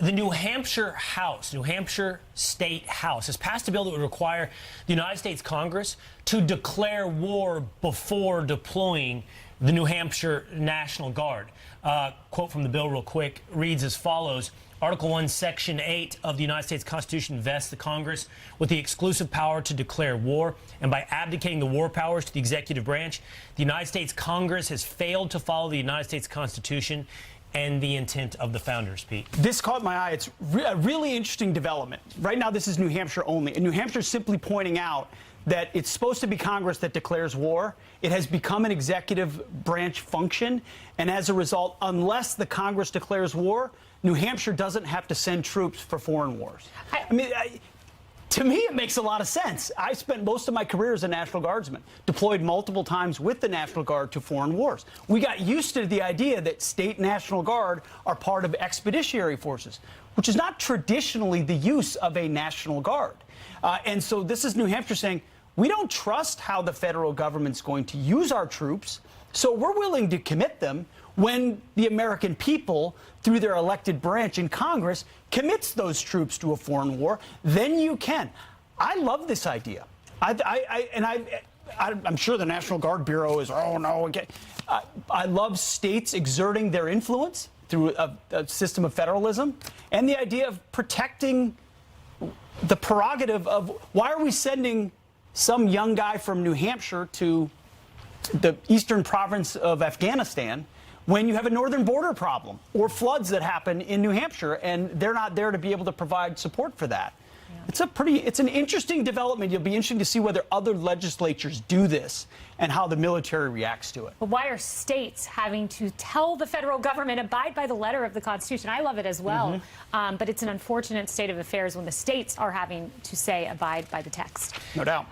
the New Hampshire State House, has passed a bill that would require the United States Congress to declare war before deploying the New Hampshire National Guard. Quote from the bill real quick reads as follows. Article 1, Section 8 of the United States Constitution vests the Congress with the exclusive power to declare war, and by abdicating the war powers to the executive branch, the United States Congress has failed to follow the United States Constitution and the intent of the founders, Pete. This caught my eye. It's a really interesting development. Right now, this is New Hampshire only, and New Hampshire is simply pointing out that it's supposed to be Congress that declares war. It has become an executive branch function, and as a result, unless the Congress declares war, New Hampshire doesn't have to send troops for foreign wars. To me, it makes a lot of sense. I spent most of my career as a National Guardsman, deployed multiple times with the National Guard to foreign wars. We got used to the idea that state National Guard are part of expeditionary forces, which is not traditionally the use of a National Guard. And so this is New Hampshire saying, we don't trust how the federal government's going to use our troops, so we're willing to commit them when the American people, through their elected branch in Congress, commits those troops to a foreign war. Then you can. I love this idea. I'm sure the National Guard Bureau is, oh, no. Okay. I love states exerting their influence through a system of federalism, and the idea of protecting the prerogative of why are we sending some young guy from New Hampshire to the eastern province of Afghanistan when you have a northern border problem or floods that happen in New Hampshire and they're not there to be able to provide support for that. Yeah. It's an interesting development. It'll be interesting to see whether other legislatures do this and how the military reacts to it. But why are states having to tell the federal government abide by the letter of the Constitution? I love it as well, but it's an unfortunate state of affairs when the states are having to say abide by the text. No doubt.